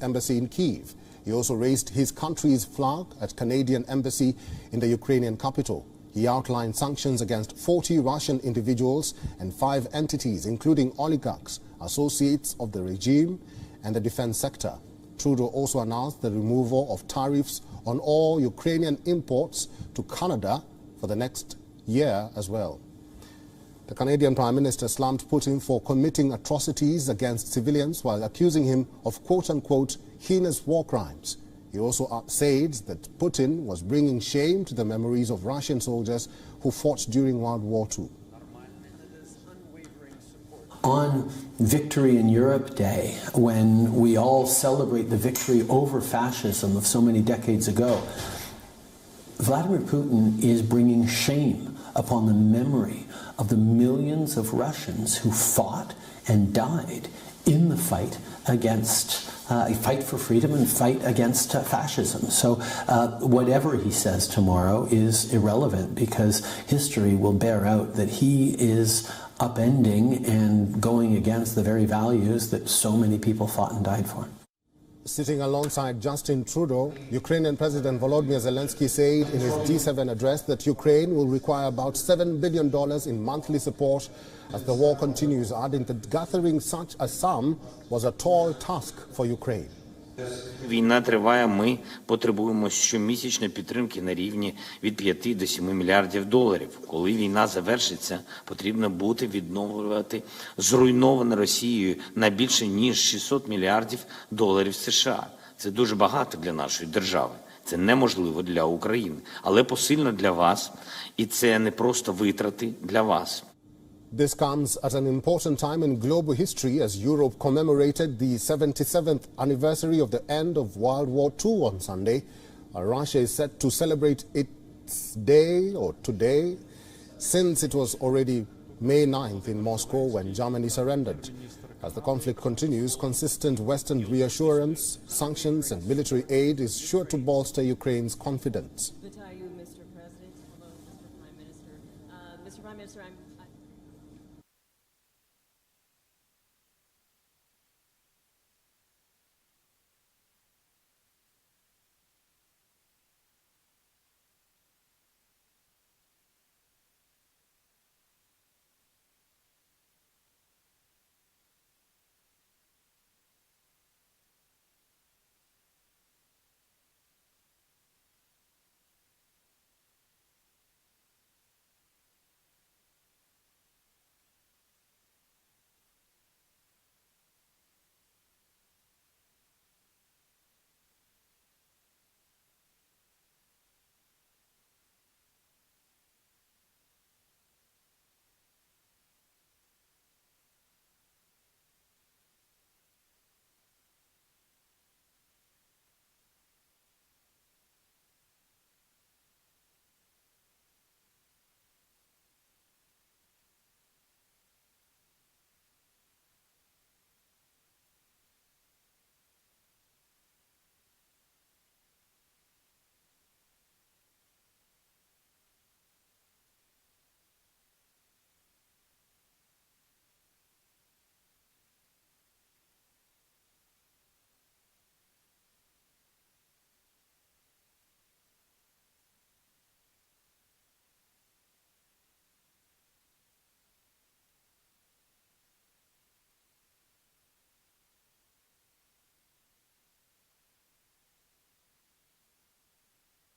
embassy in Kyiv. He also raised his country's flag at Canadian embassy in the Ukrainian capital. He outlined sanctions against 40 Russian individuals and 5 entities, including oligarchs, associates of the regime, and the defense sector. Trudeau also announced the removal of tariffs on all Ukrainian imports to Canada for the next year as well. The Canadian Prime Minister slammed Putin for committing atrocities against civilians while accusing him of quote-unquote heinous war crimes. He also said that Putin was bringing shame to the memories of Russian soldiers who fought during World War II. On Victory in Europe Day, when we all celebrate the victory over fascism of so many decades ago, Vladimir Putin is bringing shame upon the memory of the millions of Russians who fought and died in the fight against fight for freedom and fight against fascism. So whatever he says tomorrow is irrelevant, because history will bear out that he is upending and going against the very values that so many people fought and died for. Sitting alongside Justin Trudeau, Ukrainian President Volodymyr Zelensky said in his G7 address that Ukraine will require about $7 billion in monthly support as the war continues, adding that gathering such a sum was a tall task for Ukraine. Війна триває, ми потребуємо щомісячної підтримки на рівні від 5 до 7 мільярдів доларів. Коли війна завершиться, потрібно буде відновлювати зруйноване Росією на більше ніж 600 мільярдів доларів США. Це дуже багато для нашої держави. Це неможливо для України, але посильно для вас, і це не просто витрати для вас. This comes at an important time in global history as Europe commemorated the 77th anniversary of the end of World War II on Sunday. Russia is set to celebrate its day, or today, since it was already May 9th in Moscow when Germany surrendered. As the conflict continues, consistent Western reassurance, sanctions and military aid is sure to bolster Ukraine's confidence. Mr. President. Hello, Mr. Prime Minister. Mr. Prime Minister,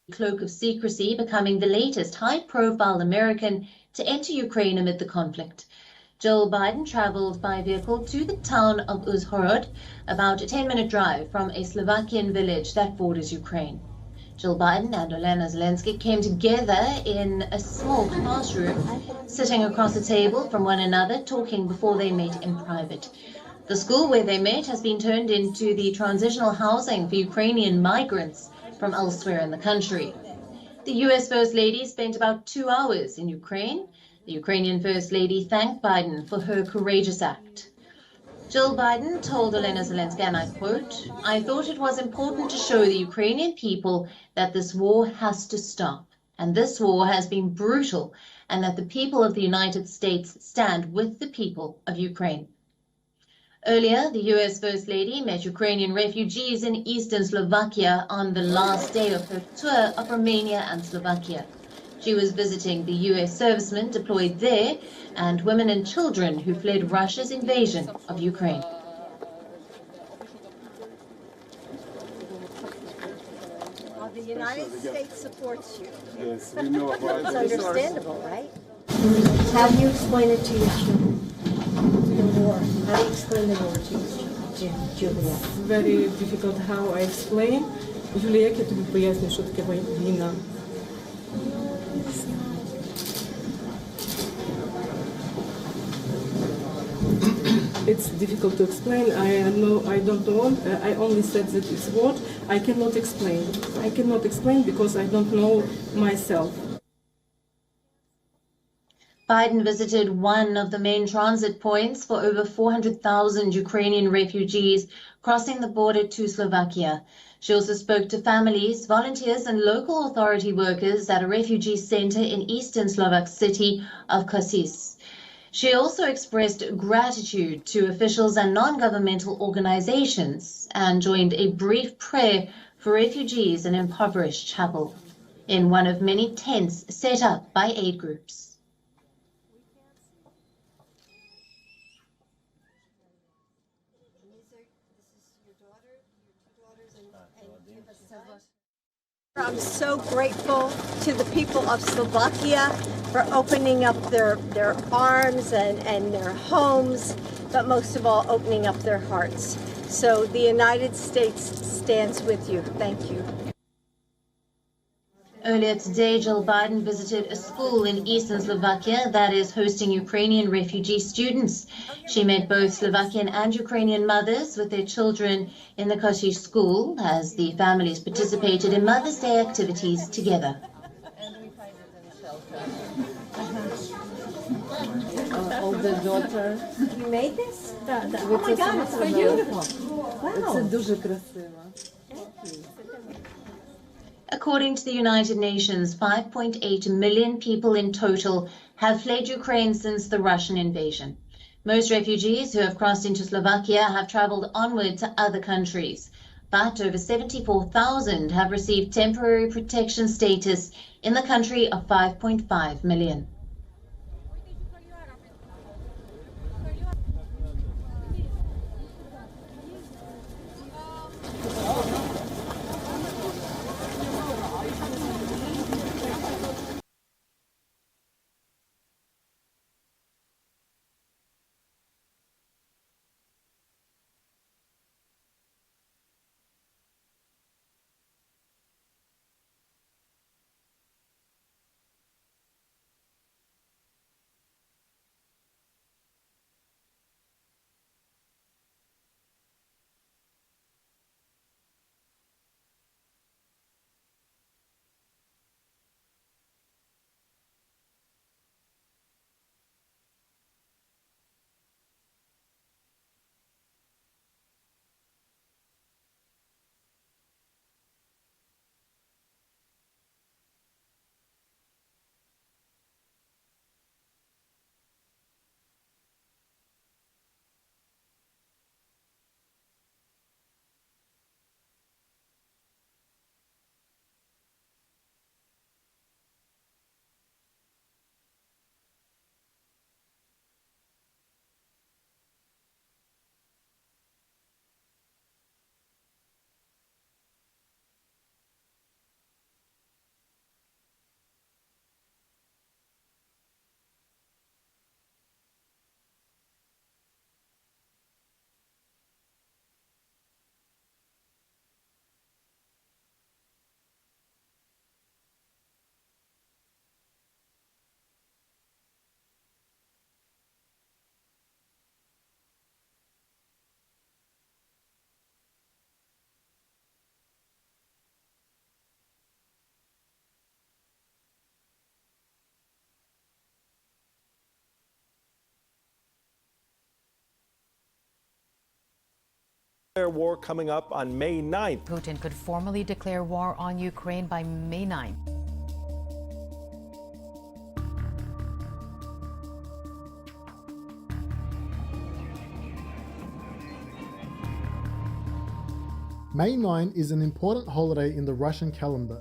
cloak of secrecy, becoming the latest high-profile American to enter Ukraine amid the conflict. Joe Biden traveled by vehicle to the town of Uzhhorod, about a 10-minute drive from a Slovakian village that borders Ukraine. Jill Biden and Olena Zelensky came together in a small classroom, sitting across a table from one another, talking before they met in private. The school where they met has been turned into the transitional housing for Ukrainian migrants from elsewhere in the country. The U.S. First Lady spent about 2 hours in Ukraine. The Ukrainian First Lady thanked Biden for her courageous act. Jill Biden told Olena Zelensky, and I quote, "I thought it was important to show the Ukrainian people that this war has to stop, and this war has been brutal, and that the people of the United States stand with the people of Ukraine." Earlier, the US First Lady met Ukrainian refugees in eastern Slovakia on the last day of her tour of Romania and Slovakia. She was visiting the US servicemen deployed there and women and children who fled Russia's invasion of Ukraine. The United States supports you. Yes, we know about It's it. understandable, right? How do you explain it to your children? The war. How do you explain the war to Julia? Very difficult how I explain. Юлія, як я тобі поясню, що таке війна? It's difficult to explain. I don't know. I only said that it's war. I cannot explain. I cannot explain because I don't know myself. Biden visited one of the main transit points for over 400,000 Ukrainian refugees crossing the border to Slovakia. She also spoke to families, volunteers, and local authority workers at a refugee center in eastern Slovak city of Kosice. She also expressed gratitude to officials and non-governmental organizations and joined a brief prayer for refugees in an impoverished chapel in one of many tents set up by aid groups. I'm so grateful to the people of Slovakia for opening up their arms and their homes, but most of all, opening up their hearts. So the United States stands with you. Thank you. Earlier today, Jill Biden visited a school in eastern Slovakia that is hosting Ukrainian refugee students. She met both Slovakian and Ukrainian mothers with their children in the Kosice school as the families participated in Mother's Day activities together. Older daughter. You made this? Oh my God, it's so beautiful. Wow. Це дуже красиво. According to the United Nations, 5.8 million people in total have fled Ukraine since the Russian invasion. Most refugees who have crossed into Slovakia have traveled onward to other countries, but over 74,000 have received temporary protection status in the country of 5.5 million. War coming up on May 9th. Putin could formally declare war on Ukraine by May 9th. May 9 is an important holiday in the Russian calendar.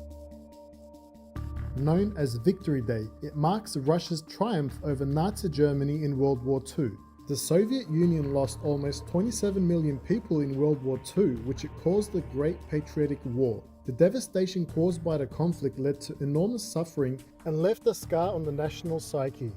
Known as Victory Day, it marks Russia's triumph over Nazi Germany in World War II. The Soviet Union lost almost 27 million people in World War II, which it caused the Great Patriotic War. The devastation caused by the conflict led to enormous suffering and left a scar on the national psyche.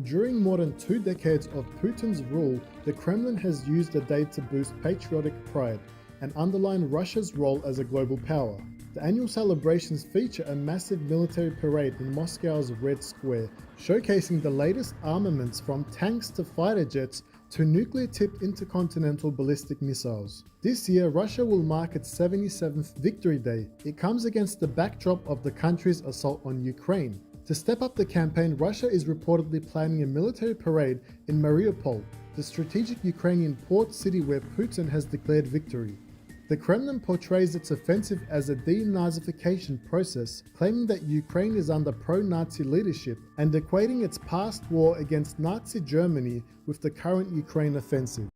During more than 2 decades of Putin's rule, the Kremlin has used the day to boost patriotic pride and underline Russia's role as a global power. The annual celebrations feature a massive military parade in Moscow's Red Square, showcasing the latest armaments from tanks to fighter jets to nuclear-tipped intercontinental ballistic missiles. This year, Russia will mark its 77th Victory Day. It comes against the backdrop of the country's assault on Ukraine. To step up the campaign, Russia is reportedly planning a military parade in Mariupol, the strategic Ukrainian port city where Putin has declared victory. The Kremlin portrays its offensive as a denazification process, claiming that Ukraine is under pro-Nazi leadership and equating its past war against Nazi Germany with the current Ukraine offensive.